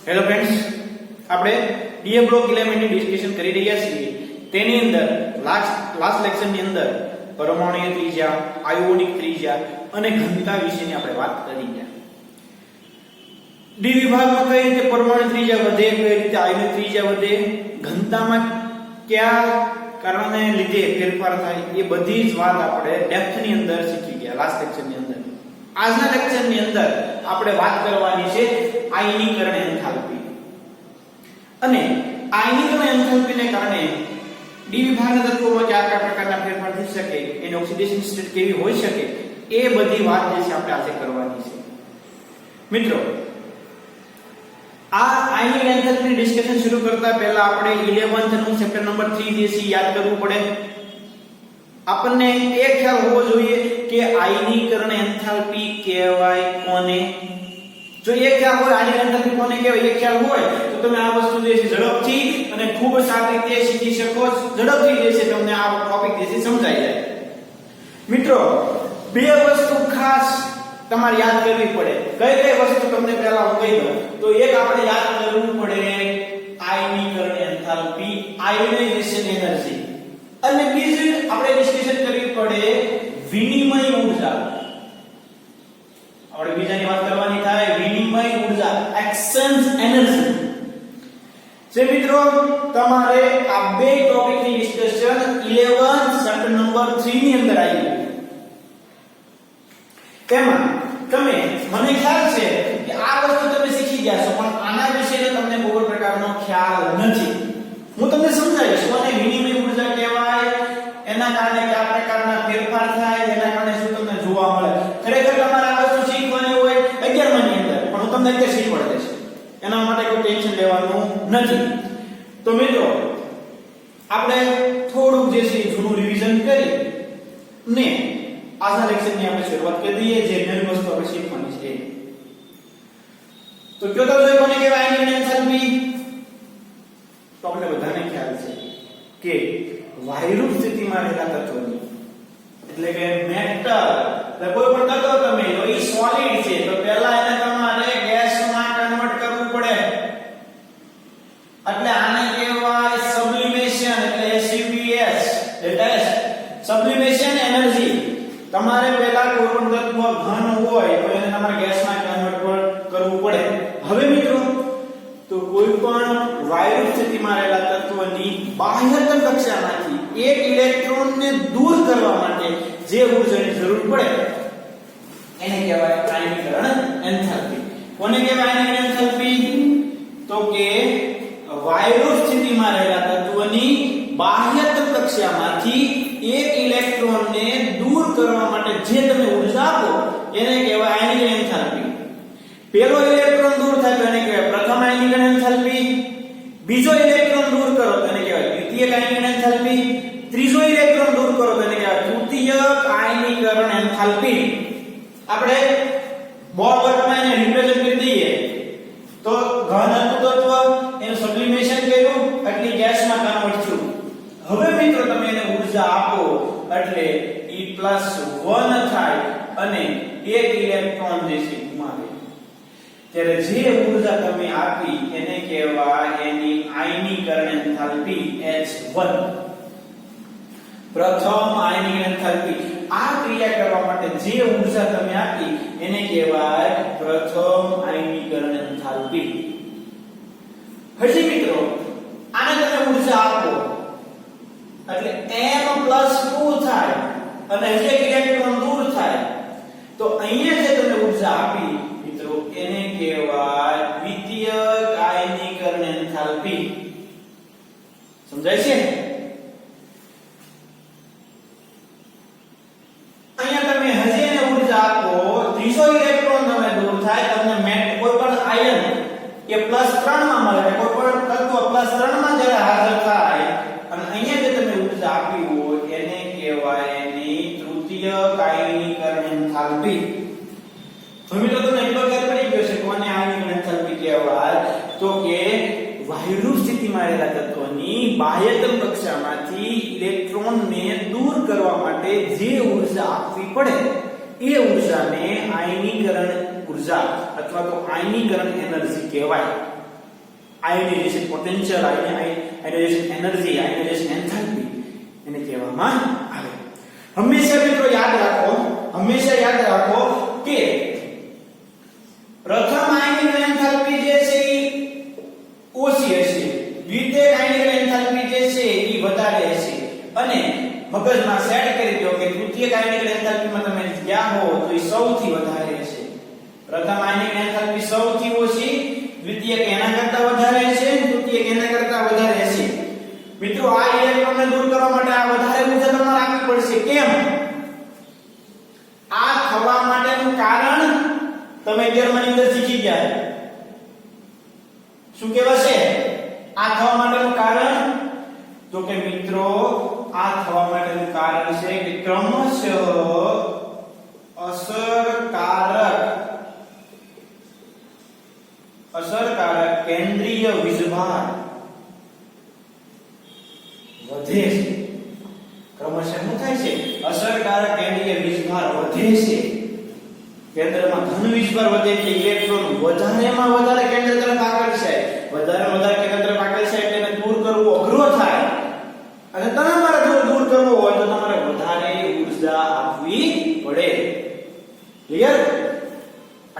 Hello friends, આપણે DA block એલિમેન્ટની discussion કરી રહ્યા છીએ. તેની અંદર લાસ્ટ લેક્ચરની અંદર પરમાણુય ત્રિજ્યા, આયોનિક ત્રિજ્યા અને ઘનતા વિશેની આપણે વાત કરી ગયા. ડી વિભાગમાં કઈ રીતે પરમાણુ ત્રિજ્યા વધે, કઈ રીતે આયોનિક ત્રિજ્યા વધે, ઘનતામાં કયા કારણે લીધે ફેરફાર થાય, એ બધી જ વાત આપણે ડેપ્થની અંદર શીખી ગયા લાસ્ટ લેક્ચરની અંદર. આજના લેક્ચરની અંદર આપણે વાત કરવાની છે આયનીકરણ એન્થાલ્પી. અને આયનીકરણ એન્થાલ્પીને કારણે ડી વિભાગના તત્વોમાં કયા પ્રકારના ફેરફાર થઈ શકે, એની ઓક્સિડેશન સ્ટેટ કેવી હોઈ શકે, એ બધી વાત જે છે આપણે આજે કરવાની છે. મિત્રો, આ આયનિક એન્થાલ્પીની ડિસ્કશન શરૂ કરતા પહેલા આપણે 11th નું ચેપ્ટર નંબર 3 જે છે યાદ કરવું પડે. આપણને એ ખ્યાલ હોવો જોઈએ કે આયનીકરણ એન્થાલ્પી કહેવાય કોને. જો એ ખ્યાલ હોય આયનિક એન્થાલ્પી કોને કહેવાય, એ ખ્યાલ હોય તો તમે આ વસ્તુ જે છે ઝડપથી અને ખૂબ સારી રીતે શીખી શકો. ઝડપથી જે છે તમને આ ટોપિક જે છે સમજાઈ જાય. મિત્રો, બે વસ્તુ ખાસ તમારે યાદ કરવી પડે. કઈ વસ્તુ તમને પહેલા હું કહી દઉં તો એક આપણે યાદ કરવું પડે આયનીકરણ એન્થાલ્પી, આયોનાઇઝેશન એનર્જી. અને બીજું આપણે ડિસ્કશન કરવી પડે વિનિમય ઊર્જા. આપણે બીજાની વાત કરવાની થાય વિનિમય ઊર્જા, એક્સચેન્જ એનર્જી. જે મિત્રો તમારે આ બે ટોપિકની ડિસ્કશન 11 ચેપ્ટર નંબર 3 ની અંદર આવી. તેમાં તમે મને ખ્યાલ છે કે આ વસ્તુ તમે શીખી ગયા છો, પણ આના વિશે તમને કોઈ પ્રકારનો ખ્યાલ નથી. હું તમને સમજાવીશ કોને વિનિમય ઊર્જા કહેવાય, એના કારણે કયા પ્રકારના ફેરફાર થાય, એના કારણે શું તમને જોવા મળે. ખરેખર તમારે આ વસ્તુ શીખવાની હોય 11મા ની અંદર, પણ હું તમને અત્યારે શીખવાડી દઈશ. એના માટે કોઈ ટેન્શન લેવાનું નથી. તો મિત્રો, આપણે થોડુંક જે છે જૂનું રિવિઝન કરી ને આજના લેક્ચરની આપણે શરૂઆત કરી દઈએ. જે નવી વસ્તુ આપણે શીખવાની છે તો કયો તો કોને કહેવાય આયનિક એન્થાલ્પી? તો આપણે બધાને ખ્યાલ છે કે વાયુરૂપ સ્થિતિમાં રહેલા તત્વોની, એટલે કે મેટલ, કોઈ પણ તત્વ તમે લો, એ સોલિડ છે તો પહેલા એને તમારે ગેસમાં કન્વર્ટ કરવું પડે. એટલે આને કહેવાય સબ્લિમેશન, એટલે SUBS, એટલે સબ્લિમેશન એનર્જી. તમારે પહેલા કોઈ પણ તત્વ ઘન હોય તો એને તમારે ગેસમાં કન્વર્ટ કરવું પડે. હવે મિત્રો, તો કોઈ પણ વાયુરૂપ સ્થિતિમાં રહેલા તત્વની બાહ્યતમ કક્ષામાંથી એક ઇલેક્ટ્રોનને દૂર કરવા માટે જે ઊર્જાની જરૂર પડે એને કહેવાય આયનીકરણ એન્થાલ્પી. કોને કહેવાય આયનિક એન્થાલ્પી? તો કે વાયુરૂપ સ્થિતિમાં રહેલા તત્વની બાહ્યતમ કક્ષામાંથી એક ઇલેક્ટ્રોનને દૂર કરવા માટે જે તમે ઊર્જા આપો એને કહેવાય આયનિક એન્થાલ્પી. પહેલો ઇલેક્ટ્રોન દૂર થાય તો એને કહેવાય પ્રથમ આયનીકરણ એન્થાલ્પી. બીજો ઇલેક્ટ્રોન દૂર કરો તો એને કહેવાય દ્વિતીયક આયનીકરણ એન્થાલ્પી. ત્રીજો ઇલેક્ટ્રોન દૂર કરો તો એને કહેવાય તૃતીયક આયનીકરણ એન્થાલ્પી. આપણે બોર્ડ વર્કમાં એને રિપ્રેઝન્ટ કરી દઈએ તો ઘન તત્વ એનું સબ્લિમેશન કર્યું એટલે ગેસમાં કન્વર્ટ થયું. હવે મિત્રો તમે એને ઊર્જા આપો એટલે E+1 થાય અને એક ઇલેક્ટ્રોન જે છે ગુમાવે. ત્યારે જે ઊર્જા તમે આપી એને કહેવાય એની આયનીકરણ એન્થાલ્પી H1. પ્રથમ આયનીકરણ એન્થાલ્પી. આ ક્રિયા કરવા માટે જે ઊર્જા તમે આપી એને કહેવાય પ્રથમ આયનીકરણ એન્થાલ્પી. હજી મિત્રો, આને તમે ઊર્જા આપો એટલે M+2 થાય અને હજી એક ઇલેક્ટ્રોન દૂર થાય તો અહીંયા જે તમે ઊર્જા આપી મિત્રો એને કહેવાય દ્વિતીયક આયનીકરણ એન્થાલ્પી. સમજાય છે? અહીંયા તમે હજી એને ઊર્જા આપો, ત્રીજો ઇલેક્ટ્રોન તમે દૂર થાય, તમને કોઈ પણ આયન એ +3 માં મળે, કોઈ પણ તત્વ +3 માં જ્યારે હાજર થાય અને અહીંયા જે તમે ઊર્જા આપી હોય એને કહેવાય એની તૃતીયક આયનીકરણ એન્થાલ્પી. તો મિત્રો તમને એટલો ખ્યાલ પડી ગયો છે કોને આયનીકરણ એન્થાલ્પી કહેવાય? તો કે વાયુરૂપ સ્થિતિમાં રહેલા તત્વની બાહ્યતમ કક્ષામાંથી ઇલેક્ટ્રોનને દૂર કરવા માટે જે ઊર્જા આપવી પડે એ ઊર્જાને આયનીકરણ ઉર્જા અથવા તો આયનીકરણ એનર્જી કહેવાય. Ionisation potential, ionisation energy, ionisation enthalpy એને કહેવામાં આવે. હંમેશા મિત્રો યાદ રાખો કે પ્રથમ આયનીકરણ એન્થાલ્પી જે છે એ ઓછી હશે, દ્વિતીય આયનીકરણ એન્થાલ્પી જે છે એ વધારે હશે. અને મગજમાં સેટ કરી દો કે તૃતીય આયનીકરણ એન્થાલ્પીમાં તમે ગયા હો તો એ સૌથી વધારે હશે. પ્રથમ આયનીકરણ એન્થાલ્પી સૌથી ઓછી, દ્વિતીય એના કરતા વધારે હશે, તૃતીય એના કરતા વધારે હશે. મિત્રો આ ઇલેક્ટ્રોનને દૂર કરવા માટે આ વધારે ઉર્જા તમારે આપવી પડશે. કેમ? આ થવા માટેનું કારણ તમે 11 ની અંદર શીખી ગયા. શું કહેવાશે આ થવા માટેનું કારણ? તો કે મિત્રો આ થવા માટેનું કારણ છે કે ક્રમશઃ અસરકારક કેન્દ્રીય વીજભાર વધે છે. ક્રમશઃ શું થાય છે? અસરકારક કેન્દ્રીય વીજભાર વધે છે. કેન્દ્રમાં ધન વીજભાર વધે એટલે ઇલેક્ટ્રોન વધારેમાં વધારે કેન્દ્ર તરફ આકર્ષાય, વધારે કેન્દ્ર તરફ આકર્ષાય એટલે એને દૂર કરવું અઘરો થાય. અને તમારે દૂર કરવો હોય તો તમારે વધારે ઉર્જા આપવી પડે. ક્લિયર?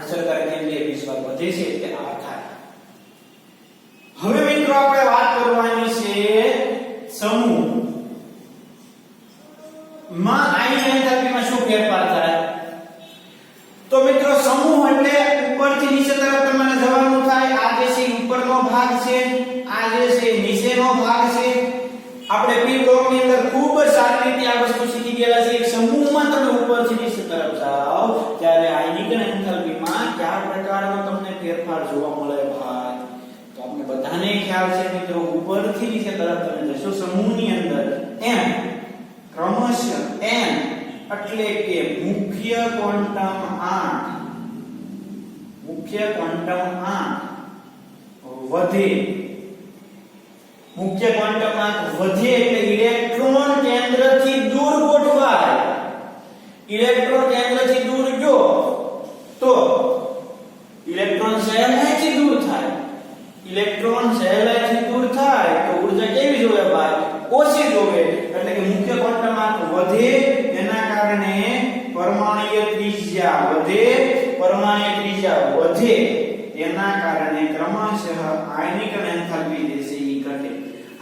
અસરકારક કેન્દ્રીય વીજભાર વધે છે એટલે આ થાય. હવે મિત્રો આપણે વાત કરવાની છે સમૂહ માં આયનીકરણ એન્થાલ્પીમાં શું ફેરફાર થાય. તો મિત્રો સમૂહ એટલે ઉપરથી નીચે તરફ તમારે જવાનું થાય. આ જે છે ઉપરનો ભાગ છે, આ જે છે નીચેનો ભાગ છે. આપણે પી બ્લોક ની અંદર ખૂબ સારી રીતે આ વસ્તુ શીખી ગયેલા છે. એક સમૂહમાં તમે ઉપરથી નીચે તરફ જાઓ ત્યારે આયનીકરણ એન્થાલ્પીમાં કયા પ્રકારનો તમને ફેરફાર જોવા મળે ભાઈ? તો આપણે બધાને ખ્યાલ છે મિત્રો, ઉપરથી નીચે તરફ તમે જશો સમૂહની અંદર એમ ક્રમશઃ n એટલે કે મુખ્ય ક્વોન્ટમ આંક વધે. મુખ્ય ક્વોન્ટમ આંક વધે એટલે ઇલેક્ટ્રોન કેન્દ્રથી દૂર ગોઠવાય. ઇલેક્ટ્રોન કેન્દ્રથી દૂર ગયો તો ઇલેક્ટ્રોન સહેલાઈથી દૂર થાય. ઇલેક્ટ્રોન સહેલાઈથી દૂર થાય તો ઉર્જા કેવી જોવે ભાઈ? ઓછી જોવે. એટલે કે મુખ્ય ક્વોન્ટમ આંક વધે એના કારણે પરમાણુય ત્રિજ્યા વધે એના કારણે ક્રમશઃ આયનીકરણ એન્થાલ્પી જે છે એ ઘટે.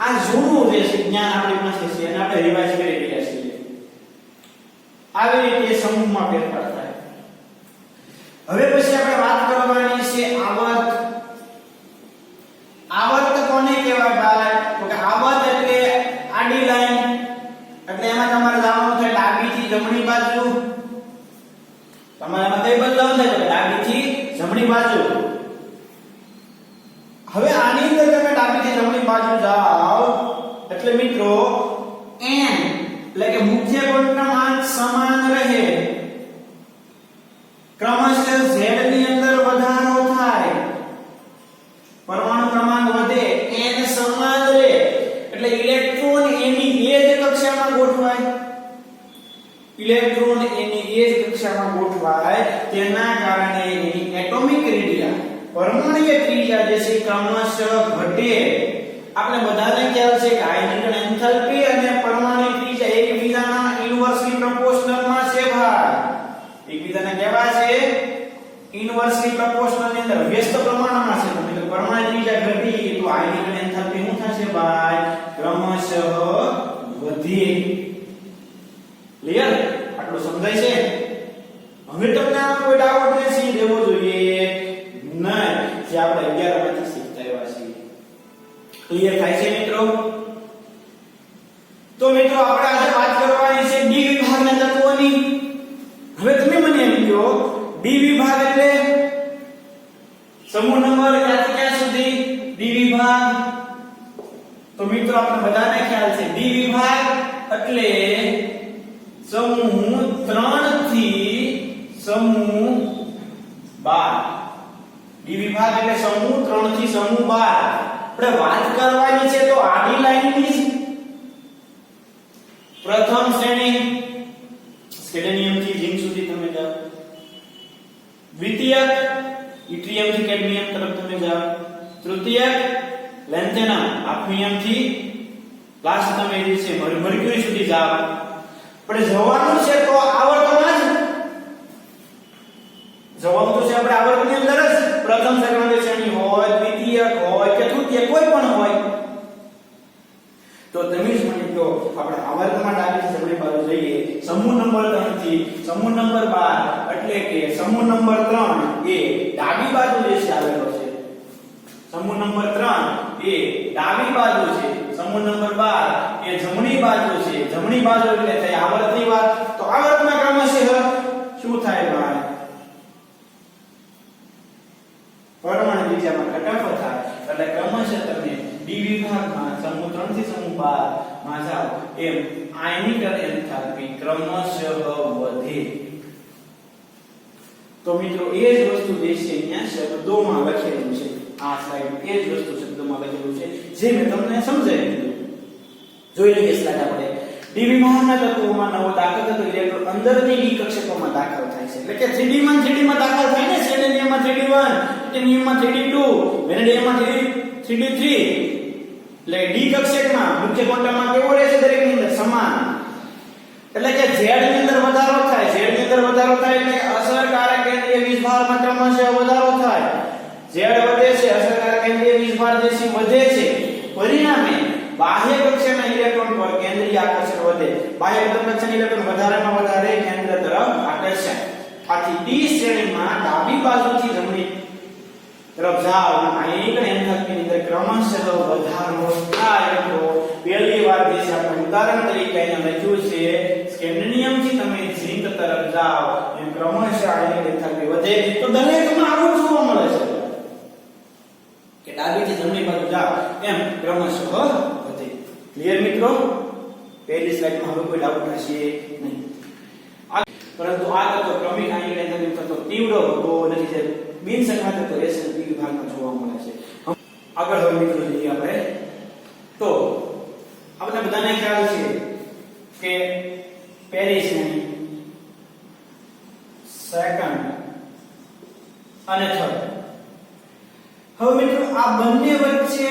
આ જૂનું જે છે જ્ઞાન આપણી પાસે છે એને આપણે રિવાઇઝ કરી રહ્યા છીએ. આવી રીતે સમૂહમાં ફેરફાર થાય. હવે પછી આપણે વાત કરવાની છે આવર્ત. આવર્ત કોને કહેવાય ભાઈ? તો કે આવર્ત એટલે આડી લાઈન. એટલે એમાં તમારે જવાનું છે ડાબીથી જમણી બાજુ. તમારે એમાં કઈ બદલાવ થાય? તો ડાબીથી જમણી બાજુ. હવે આની અંદર તમે ડાબીથી જમણી બાજુ જાઓ એટલે મિત્રો n એટલે કે મુખ્ય ક્વોન્ટમ આંક સમાન રહે. ક્રમશઃ z ની અંદર વધારો થાય, પરમાણુ ક્રમાંક વધે, n સમાન રહે એટલે ઇલેક્ટ્રોન એની એ જ કક્ષામાં ગોઠવાય. ઇલેક્ટ્રોન એની એ જ કક્ષામાં ગોઠવાય તેના કારણે એની એટોમિક રેડિયા, પરમાણુય ત્રિજ્યા જે છે ક્રમશઃ ઘટે. આપણે બધાને ખ્યાલ છે કે આયનીકરણ એન્થાલ્પી અને પરમાણુ ત્રિજ્યા એકબીજાના ઇન્વર્સલી પ્રપોર્શનલમાં છે ભાઈ. એકબીજાને કેવા છે? ઇન્વર્સલી પ્રપોર્શનલ ની અંદર વ્યસ્ત પ્રમાણમાં છે. તો મિત્રો પરમાણુ ત્રિજ્યા ઘટી તો આયનીકરણ એન્થાલ્પી શું થશે ભાઈ? ક્રમશઃ વધે. ક્લિયર? આટલું સમજાય છે? હવે તમને આમાં કોઈ ડાઉટ નથી રહેવો જોઈએ નહીં, જે આપણે 11 માંથી શીખતા આવ્યા છીએ. ક્લિયર થાય છે મિત્રો? તો મિત્રો આપણે આજે વાત કરવાની છે ડી વિભાગના તત્વોની. હવે તમે મને એમ કહો ડી વિભાગ એટલે સમૂહ નંબર ક્યાંથી ક્યાં સુધી ડી વિભાગ? તો મિત્રો આપણે બધાને ખ્યાલ છે ડી વિભાગ એટલે સમૂહ 3 થી સમૂહ 12. ડી વિભાગ એટલે સમૂહ 3 થી સમૂહ 12. આપણે વાત કરવાની છે તો આડી લાઈનની જ. પ્રથમ શ્રેણી સ્કેલેનિયમ થી ઝિંક સુધી તમે જાઓ. દ્વિતીયક ઇટ્રિયમ થી કેડમિયમ તરફ તમે જાઓ, તૃતીયક લેન્થેનમ આફ્નિયમ થી લાસ્ટ તમે જે છે મર્ક્યુરી સુધી જાઓ. આપણે જવાનું છે તો આવર્તમાં જ જવાનું તો છે આપણે આવર્તની અંદર જ, પ્રથમ સેકન્ડ શ્રેણી હોય, દ્વિતીયક હોય કે તૃતીયક કોઈ પણ હોય. તો તમે જ મને કહો આપણે આવર્તમાં ડાબી જમણી બાજુ જઈએ સમૂહ નંબર 3 થી સમૂહ નંબર 12 એટલે કે સમૂહ નંબર 3 એ ડાબી બાજુ જે છે આવેલો છે. સમૂહ નંબર 3 એ ડાબી બાજુ છે, સમૂહ નંબર 12 એ જમણી બાજુ છે. જમણી બાજુ એટલે થાય આવર્તની વાત. તો આવર્તમાં ક્રમશઃ શું થાય ભાઈ? પરમાણુ બીજામાં ઘટાડો થાય એટલે ક્રમશઃ તમે ડી વિભાગમાં સમૂહ 3 થી સમૂહ 12 માં જાઓ એમ આયનિક એન્થાલ્પી ક્રમશઃ વધે. તો મિત્રો એ જ વસ્તુ જે છે અહીંયા શબ્દોમાં લખેલું છે. આ સ્લાઇડ એ જ વસ્તુ શબ્દોમાં લખેલું છે જે મેં તમને સમજાવી દીધું. જોઈ લઈએ સ્લાઇડ આપણે. ડી વિભાગના તત્વોમાં નવો દાખલ થતો ઇલેક્ટ્રોન અંદરની ડી કક્ષકોમાં દાખલ થાય છે. એટલે કે 3D માં 3D માં દાખલ થાય ને, સેલેનિયમમાં 3D1, ટિટેનિયમમાં 3D2, વેનેડિયમમાં 3D3. એટલે ડી કક્ષકમાં મુખ્ય ક્વોન્ટમમાં કેવો રહે છે? દરેકની અંદર સમાન. એટલે કે Z ની અંદર વધારો થાય, Z ની અંદર વધારો થાય એટલે અસરકારક કેન્દ્રીય વીજભારમાં ક્રમશઃ વધારો થાય. Z વધે છે, અસરકારક કેન્દ્રીય વીજભાર જે છે વધે છે. પરિણામે બાહ્ય કક્ષાના ઇલેક્ટ્રોન પર કેન્દ્રીય આકર્ષણ વધે. બાહ્ય કક્ષાના ઇલેક્ટ્રોન વધારેમાં વધારે કેન્દ્ર તરફ આકર્ષાય. આથી ડી શ્રેણીમાં ડાબી બાજુથી જમણી તરફ જાઓ આયનિક એન્થાલ્પીની અંદર ક્રમશઃ વધારો થાય. તો પહેલી વાર જે છે આપણે ઉદાહરણ તરીકે અહીંયા લખ્યું છે સ્કેન્ડિનિયમ થી તમે ઝિંક તરફ જાઓ એમ ક્રમશઃ આયનિક એન્થાલ્પી વધે. તો દરેકમાં આવું જોવા મળે છે કે ડાબીથી જમણી બાજુ જાઓ એમ ક્રમશઃ વધે. ક્લિયર મિત્રો? પહેલી સ્લાઇડમાં હવે કોઈ ડાઉટ હશે નહીં. પરંતુ આ તત્વ ક્રમિક આયનિક એન્થાલ્પી થતો તીવ્ર હોતો નથી જે બિનસંકળાયેલ તત્વ SN3 વિભાગમાં જોવા મળે છે. આગળ હવે મિત્રો જોઈએ આપણે. તો આપણે બધાને ખ્યાલ છે કે પહેલી શ્રેણી, સેકન્ડ અને થર્ડ. હવે મિત્રો આ બંને વચ્ચે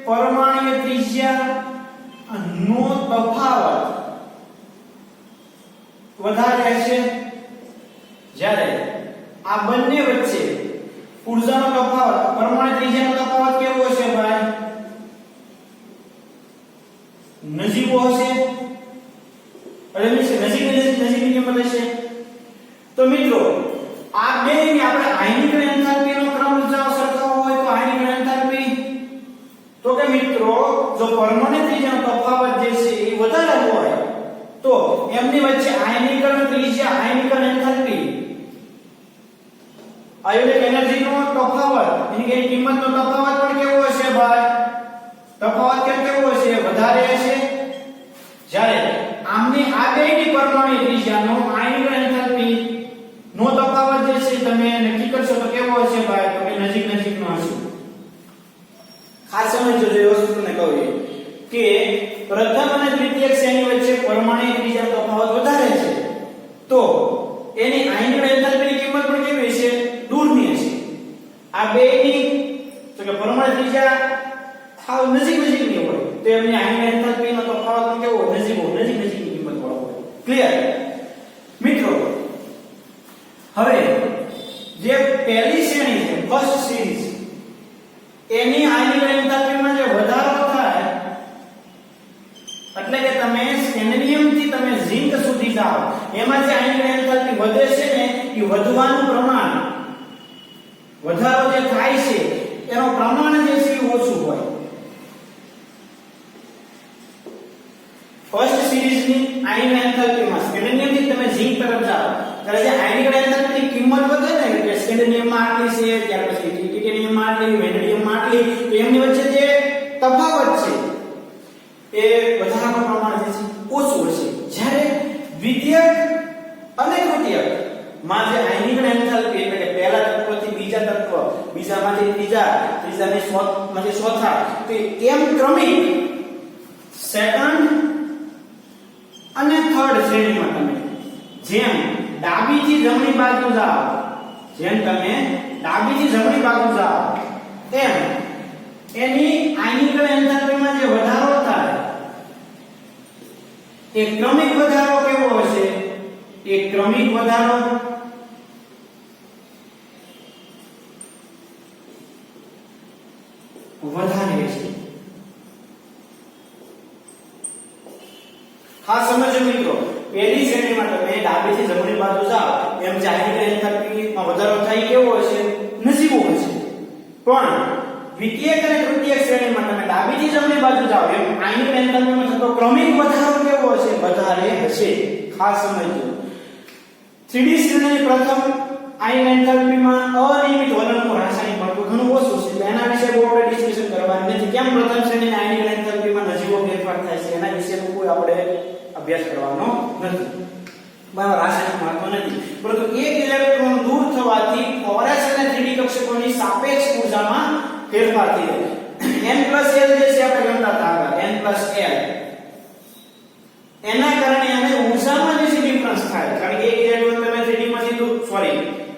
પરમાણ્વીય ત્રિજ્યા નો તફાવત વધારે છે. જ્યારે આ બંને વચ્ચે ઊર્જાનો તફાવત, પરમાણુ ત્રિજ્યાનો તફાવત કેવો હશે ભાઈ? નજીવો હશે. એટલે નજીકની કિંમત હશે. તો મિત્રો આ બેની આપણે આયનિક એન્થાલ્પીનો ક્રમ જાવ સરખાવો હોય તો આયનિક એન્થાલ્પી તો કે મિત્રો જો પરમાણુ ત્રિજ્યાનો તફાવત જે છે એ વધારે હોય તો એમની વચ્ચે આયનીકરણ ત્રિજ્યા, આયનીકરણ એન્થાલ્પી, આયોનિક એનર્જીનો તફાવત, એની કે કિંમતનો તફાવત પણ કેવો હશે ભાઈ? તફાવત કેવો હશે? વધારે હશે. જ્યારે આમની આ બેની પરમાણુ ત્રિજ્યાનો આયનિક એન્થાલ્પી નો તફાવત જે છે તમે નક્કી કરશો તો કેવો હશે ભાઈ? તો કે નજીકનો હશે. ખાસ સમજો જે વસ્તુ તમને કહું કે પ્રથમ અને દ્વિતીયક શ્રેણી વચ્ચે પરમાણુ ત્રિજ્યાનો તફાવત વધારે છે તો એની આયનિક એન્થાલ્પીની કિંમત પણ કેવી હશે? દૂરની હશે. આ બેની તો કે પરમાણુ ત્રિજ્યા સાવ નજીકની હોય તો એમની આયનિક એન્થાલ્પીનો તફાવત પણ કેવો? નજીકની કિંમત વાળો હોય. ક્લિયર મિત્રો? હવે જે પહેલી શ્રેણી છે, ફર્સ્ટ સિરીઝ, એની આયનિક એન્થાલ્પીમાં જે વધારો થાય એટલે કે તમે સ્કેન્ડિનિયમ થી તમે ઝિંક સુધી જાઓ એમાં જે આયનિક એન્થાલ્પી વધે છે ને એ વધવાનું પ્રમાણ, વધારો જે થાય છે એનો પ્રમાણ જે છે ઓછું હોય. ફર્સ્ટ સિરીઝની આયનિક એન્થાલ્પીમાં સ્કેન્ડિનિયમ થી તમે ઝિંક તરફ જાઓ ત્યારે જે આયનિક એન્થાલ્પીની કિંમત વધે ને કે સ્કેન્ડિનિયમમાં આટલી છે, ત્યાર પછી ટિટેનિયમમાં આટલી, વેનેડિયમમાં આટલી, તો એમની વચ્ચે જે તફાવત છે એ વધારાનું પ્રમાણ જે છે ઓછું હશે. જ્યારે દ્વિતીયક અને તૃતીયક માં જે આયનિક એન્થાલ્પી એટલે કે પહેલા તત્વથી બીજા તત્વ, બીજામાંથી ત્રીજા, ત્રીજામાંથી ચોથા, તો એમ ક્રમિક સેકન્ડ અને થર્ડ શ્રેણીમાં તમે જેમ ડાબીથી જમણી બાજુ જાઓ જેમ તમે ડાબીથી જમણી બાજુ જાઓ એમ એની આયનિકલ એન્થાલ્પીમાં જે વધારો થાય એ ક્રમિક વધારો કેવો હશે? એ ક્રમિક વધારો વધારે છે. ખાસ સમજો મિત્રો, પહેલી શ્રેણીમાં તમે ડાબીથી જમણી બાજુ જાઓ એમ જે આયનિકલ એન્થાલ્પીમાં વધારો થાય કેવો હશે? નજીવો હશે. પણ દ્વિતીયક અને તૃતીયક શ્રેણીમાં તમે ડાબીથી જમણી બાજુ જાઓ એમ આયનિકલ એન્થાલ્પીમાં થતો ક્રમિક વધારો કેવો હશે? વધારે હશે. ખાસ સમજો. 3D શ્રેણીની પ્રથમ આયનિકલ એન્થાલ્પીમાં અનિયમિત વલણનું રાસાયણિક મહત્વ ઘણું ઓછું છે. એના વિશે બહુ આપણે ડિસ્કશન કરવાની નથી. કેમ પ્રથમ શ્રેણીની આયનિકલ એન્થાલ્પીમાં નજીવો ફેરફાર થાય છે એના વિશે કોઈ આપણે અભ્યાસ કરવાનો નથી. બરાબર, રાસાયણિક મહત્વ નથી. પરંતુ એક ઇલેક્ટ્રોન દૂર થવાથી ફોરેસ અને 3D કક્ષકોની સાપેક્ષ ઊર્જામાં ફેરફાર થઈ જાય. n+l જે છે આપણે ગણતા હતા આગળ n+l એના કારણે એને ઊર્જામાં જે ડિફરન્સ થાય. કારણ કે એક ઇલેક્ટ્રોન તમે 3D માંથી દૂર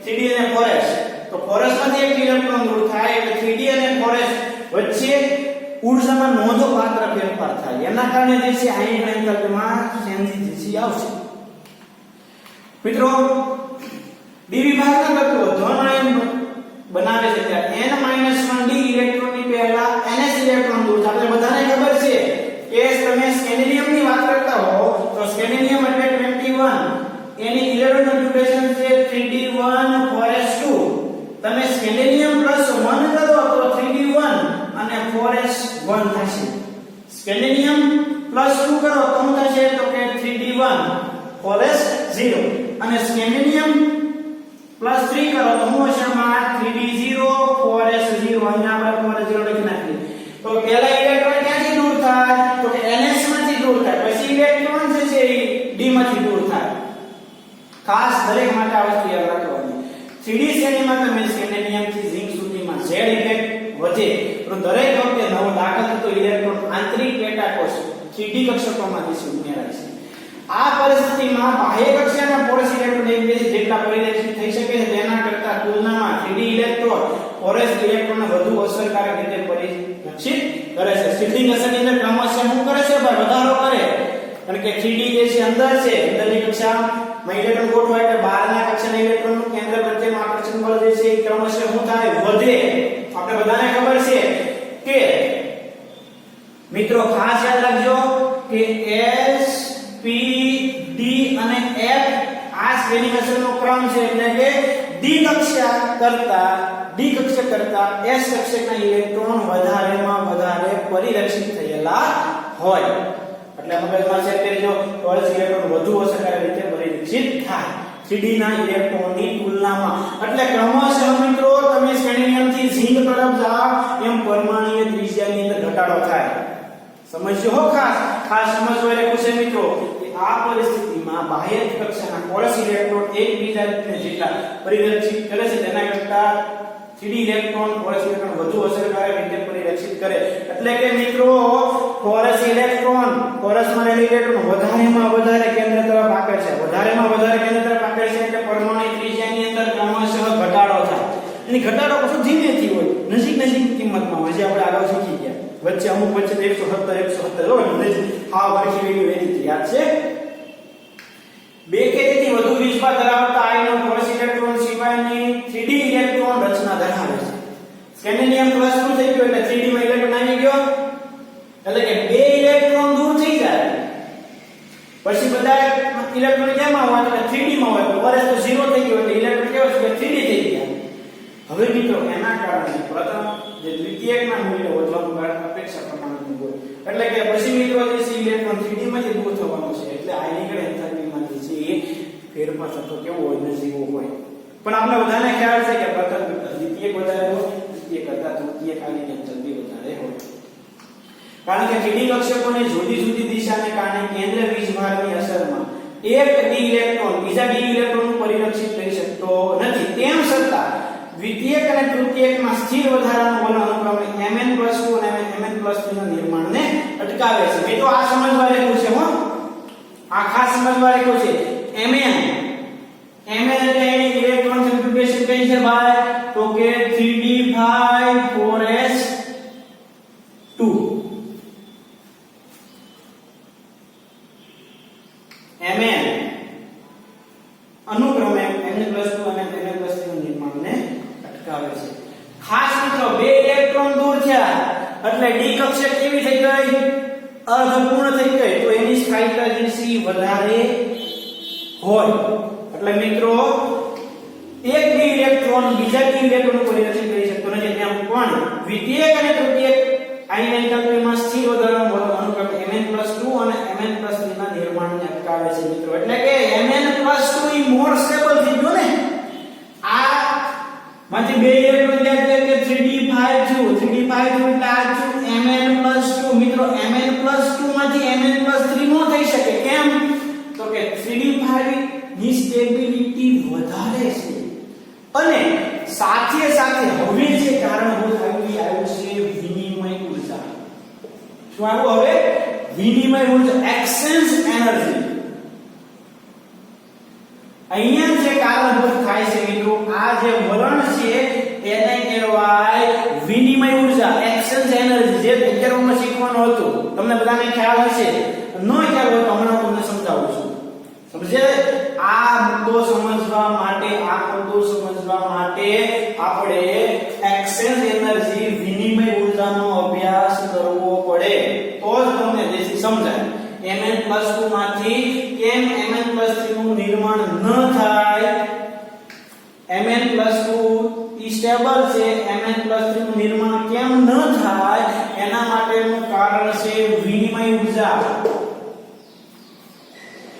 3D અને ફોરેસ તો ફોરેસમાંથી એક ઇલેક્ટ્રોન દૂર થાય એટલે 3D અને ફોરેસ વચ્ચે ઊર્જામાં નોંધપાત્ર ફેરફાર થાય. એના કારણે જે છે આયનિકલ એન્થાલ્પીમાં ચેન્જીસ આવશે. મિત્રો, ડી વિભાગના તત્વો ધન આયન બનાવે છે ત્યારે n-1d ઇલેક્ટ્રોનની પહેલા ns ઇલેક્ટ્રોન દૂર થાય. આપણે બધાને ખબર છે કે તમે સ્કેન્ડિયમની વાત કરતા હો તો સ્કેન્ડિયમ એટલે 21 એની ઇલેક્ટ્રોન કન્ફિગ્યુરેશન છે 3d1 4s2. તમે સ્કેન્ડિયમ +1 કરો તો 3d1 અને 4s1 થશે. સ્કેન્ડિયમ +2 કરો તો શું થશે? તો કે 3d1 4s0 અને સ્કેન્ડિયમ +3 કરો તો શું હશે? માં 3d0 4s0 અને આપણે 4s0 લખી નાખીએ. તો પહેલા ઇલેક્ટ્રોન ક્યાંથી દૂર થાય? તો કે ns માંથી દૂર થાય. પછી ઇલેક્ટ્રોન જે છે એ d માંથી દૂર થાય. ખાસ દરેક માટે આ વસ્તુ યાદ રાખવાની. 3D શ્રેણીમાં તમે સ્કેન્ડિયમ થી ઝિંક સુધીમાં z ઇલેક્ટ્રોન વધે તો દરેક વખતે નવો દાખલ થતો ઇલેક્ટ્રોન આંતરિક પેટા કોષ 3D કક્ષકોમાંથી ઉમેરાય છે. આ પરિસ્થિતિમાં બાહ્ય કક્ષાના પોરસ ઇલેક્ટ્રોન એકબીજા જેટલા પરિલક્ષિત થઈ શકે છે તેના કરતા તુલનામાં 3D ઇલેક્ટ્રોન પોરસ ઇલેક્ટ્રોનને વધુ અસરકારક રીતે પરિલક્ષિત કરે છે. શિલ્ડિંગ અસરની અંદર ક્રમશઃ શું કરે છે? ભાઈ વધારો કરે. કારણ કે 3D જે છે અંદર છે, અંદરની કક્ષામાં ઇલેક્ટ્રોન ગોઠવાય એટલે બહારના કક્ષાના ઇલેક્ટ્રોનનું કેન્દ્ર પ્રત્યેનું આકર્ષણ બળ જે છે એ ક્રમશઃ શું થાય? વધે. આપણે બધાને ખબર છે કે મિત્રો ખાસ યાદ રાખજો કે S P D અને F આ શ્રેણી અસરનો ક્રમ છે. એટલે કે D કક્ષા કરતા S કક્ષકના ઇલેક્ટ્રોન વધારેમાં વધારે પરિલક્ષિત થયેલા હોય. એટલે મગજમાં સેટ કરજો પોરસ ઇલેક્ટ્રોન વધુ અસરકારક રીતે પરિલક્ષિત થાય 3D ના ઇલેક્ટ્રોનની તુલનામાં. એટલે ક્રમશઃ મિત્રો તમે સ્કેન્ડિયમ થી ઝિંક તરફ જાઓ એમ પરમાણુય ત્રિજ્યાની અંદર ઘટાડો થાય. સમજજો હો. ખાસ સમજવા રેખું છે મિત્રો કે આ પરિસ્થિતિમાં બાહ્ય કક્ષાના પોરસ ઇલેક્ટ્રોન એકબીજાને જેટલા પરિલક્ષિત કરે છે તેના કરતા 3D ઇલેક્ટ્રોન પોરસ ઇલેક્ટ્રોન વધુ અસરકારક રીતે પરિલક્ષિત કરે. એટલે કે મિત્રો પોરસમાં રહેલા ઇલેક્ટ્રોન વધારેમાં વધારે કેન્દ્ર તરફ આકર્ષે છે. એટલે પરમાણુ ત્રિજ્યાની અંદર ક્રમશઃ ઘટાડો થાય. એની ઘટાડો પછી ધીમેથી હોય, નજીક કિંમતમાં હોય. જે આપણે આગળ શીખી ગયા. વચ્ચે અમુક વચ્ચે 117 હોય ને આ વાર્ષિક વેલ્યુ યાદ છે. બે કે તેથી વધુ વીજભાર ધરાવતા આયનો પોરસ ઇલેક્ટ્રોન સિવાયની 3D ઇલેક્ટ્રોન રચના ધરાવે છે. સ્કેન્ડિયમ +2 થઈ ગયો એટલે 3D માં ઇલેક્ટ્રોન આવી ગયો. એટલે કે બે ઇલેક્ટ્રોન દૂર થઈ જાય પછી બધા ઇલેક્ટ્રોન કેમાં હોય? તો 3D માં હોય. પોરસ તો 0 થઈ ગયો એટલે ઇલેક્ટ્રોન કેવો છે? 3D થઈ ગયા. હવે મિત્રો એના કારણે પ્રથમ જે દ્વિતીયકના મૂલ્ય વધવાનું કારણ અપેક્ષા પ્રમાણનું હોય. એટલે કે પછી મિત્રો જે છે ઇલેક્ટ્રોન 3D માંથી દૂર થવાનું છે. એટલે આયનિકલ એન્થાલ્પીમાં જે છે એ ફેરફાર થતો કેવો હોય? નજીવો હોય. પણ આપણે બધાને ખ્યાલ છે કે પ્રથમ કરતા દ્વિતીયક વધારે હોય, દ્વિતીયક કરતા તૃતીયક આયનિકલ એન્થાલ્પી વધારે હોય. કારણ કે 3D કક્ષકોની જુદી દિશાને કારણે કેન્દ્ર વીજભારની અસરમાં એક D ઇલેક્ટ્રોન બીજા D ઇલેક્ટ્રોનનું પરિલક્ષિત કરી શકતો નથી. તેમ છતાં દ્વિતીયક અને તૃતીયકમાં સ્થિર વધારાનું બળ અનુક્રમે Mn+2 અને Mn+3 ના નિર્માણને અટકાવે છે. મિત્રો આ સમજવા રેખું છે હો. આ ખાસ સમજવા રેખું છે. Mn એટલે એની ઇલેક્ટ્રોન કન્ફિગ્યુરેશન કઈ છે ભાઈ તો કે 3d5 4s2 Mn અનુક્રમે Mn+2 અને Mn+3 નું નિર્માણને અટકાવે છે ખાસ મિત્રો બે ઇલેક્ટ્રોન દૂર થયા એટલે ડી કક્ષક કેવી થઈ ગઈ અર્ધપૂર્ણ થઈ ગઈ તો એની સ્થાયિકતા એનર્જી વધારે હોય એટલે મિત્રો એક ડી ઇલેક્ટ્રોન બીજા ડી ઇલેક્ટ્રોન ઉપર પરિવર્તિત કરી શકતો નથી તેમ પણ દ્વિતીયક અને તૃતીયક આયન એન્ટાલ્પીમાં સ્થિર વધારાનો અનુક્રમ Mn+2 અને Mn+3 ના નિર્માણને અટકાવે છે મિત્રો એટલે કે Mn+2 ઈ મોર સ્ટેબલ થઈ ગયો ને આ માંથી બે ઇલેક્ટ્રોન યાદ છે કે 3d5 થયું 3d5 થયું એટલે આ થયું Mn+2 મિત્રો Mn+2 માંથી Mn+3 નો થઈ શકે કેમ તો કે 3d5 ની સ્ટેબિલિટી વધારે છે અને સાથે સાથે હવે જે કારણભૂત આવ્યું છે વિનિમય ઊર્જા શું આવ્યું હવે વિનિમય ઊર્જા એક્સચેન્જ એનર્જી અહીંયા જે કારણભૂત થાય છે મિત્રો આ જે વલણ છે એને કહેવાય વિનિમય ઊર્જા એક્સચેન્જ એનર્જી જે 11 માં શીખવાનું હતું તમને બધાને ખ્યાલ હશે ન ખ્યાલ હોય તો હમણાં તમને સમજાવું છું સમજે આ મુદ્દો સમજવા માટે આપણે એક્સચેન્જ એનર્જી વિનિમય ઊર્જાનો અભ્યાસ કરવો પડે તો જ તમને દેશી સમજાય Mn+2 માંથી કેમ Mn+3 નું નિર્માણ ન થાય Mn+2 ઈ સ્ટેબલ છે Mn+3 નું નિર્માણ કેમ ન થાય એના માટેનું કારણ છે વિનિમય ઊર્જા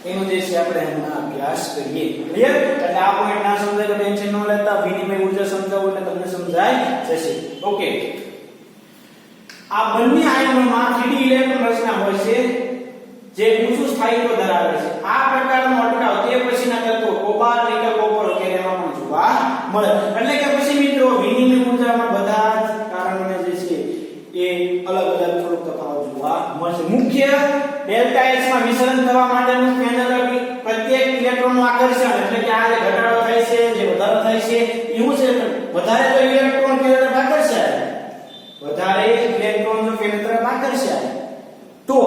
એનો જે છે આપણે એનો અભ્યાસ કરીએ ક્લિયર એટલે આ પોઈન્ટ ના સમજાય તો ટેન્શન ન લેતા વિનિમય ઊર્જા સમજાવો એટલે તમને સમજાય જશે ઓકે આ બંને આયનોમાં 3d ઇલેક્ટ્રોન રચના હોય છે જે ઊંચું સ્થાયિત્વ ધરાવે છે આ પ્રકારનો અટકાવ તે પછીના તત્વો કોબાલ્ટ નિકલ કોપર વગેરેમાં પણ જોવા મળે એટલે કે પછી મિત્રો વિનિમય ઊર્જામાં બધા જ કારણોને જે છે એ અલગ અલગ થોડુંક તફાવત જોવા મળશે મુખ્ય ડેલ્ટા S માં વિચલન થવા માટેનું કેન્દ્ર પ્રત્યેક ઇલેક્ટ્રોનનું આકર્ષણ એટલે કે આ જે ઘટાડો થાય છે જે વધારો થાય છે એવું છે વધારે તો ઇલેક્ટ્રોન કેન્દ્ર તરફ આકર્ષાય વધારે ઇલેક્ટ્રોન જો કેન્દ્ર તરફ આકર્ષાય તો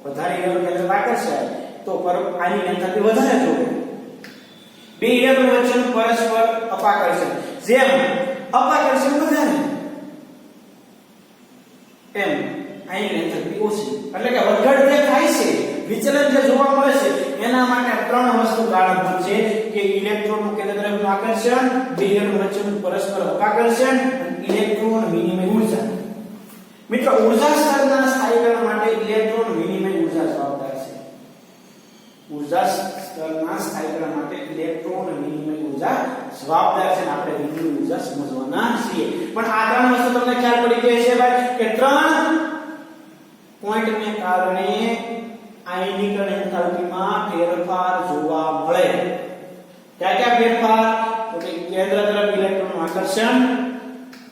વધારે ઇલેક્ટ્રોન કેન્દ્ર તરફ આકર્ષાય તો આની એન્થાલ્પી વધારે જોવે બે ઇલેક્ટ્રોન વચ્ચેનું પરસ્પર અપાકર્ષણ જેમ અપાકર્ષણ વધારે એમ આની એન્થાલ્પી ઓછી એટલે કે વધઘટ જે થાય છે વિચલન જે જોવા મળે છે એના માટે ત્રણ વસ્તુ કારણભૂત છે કે ઇલેક્ટ્રોનનું કેન્દ્ર તરફનું આકર્ષણ બે ઇલેક્ટ્રોન વચ્ચેનું પરસ્પર અપાકર્ષણ અને ઇલેક્ટ્રોન વિનિમય ઊર્જા મિત્રો ઊર્જા સ્તરના સ્થાયીકરણ માટે ઇલેક્ટ્રોન વિનિમય ઊર્જા જવાબદાર છે ઊર્જા સ્તરના સ્થાયીકરણ માટે ઇલેક્ટ્રોન વિનિમય ઊર્જા જવાબદાર છે અને આપણે વિનિમય ઊર્જા સમજવાના છીએ પણ આ ત્રણ વસ્તુ તમને ખ્યાલ પડી ગઈ છે ભાઈ કે ત્રણ પોઈન્ટને કારણે આયનીકરણ એન્થાલ્પીમાં ફેરફાર જોવા મળે ક્યાં ફેરફાર તો કે કેન્દ્ર તરફ ઇલેક્ટ્રોનનું આકર્ષણ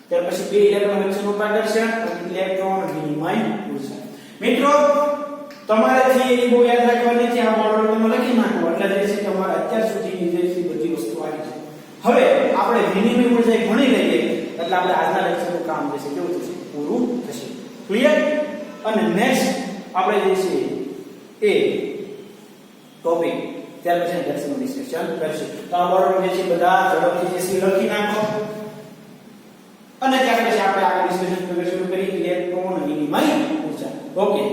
ત્યાર પછી બે ઇલેક્ટ્રોન વચ્ચેનું આકર્ષણ અને ઇલેક્ટ્રોન વિનિમય ઊર્જા મિત્રો તમારે થિયરી બહુ યાદ રાખવાની છે આ મોડેલ તમે લખી નાખો એટલે જે છે તમારે અત્યાર સુધીની જે છે બધી વસ્તુ આવી છે હવે આપણે વિનિમય ઊર્જા ભણી લઈએ એટલે આપણે આજના લેક્ચરનું કામ જે છે કેવું થશે પૂરું થશે ક્લિયર અને નેક્સ્ટ આપણે જે છે એ ટોપિક ત્યાર પછી લેક્ચરનું ડિસ્કશન કરશું તો આ મોડેલ જે છે બધા ઝડપથી જે છે લખી નાખો અને ત્યાર પછી આપણે આગળ ડિસ્કશન શરૂ કરી ઇલેક્ટ્રોન વિનિમય ઊર્જા ઓકે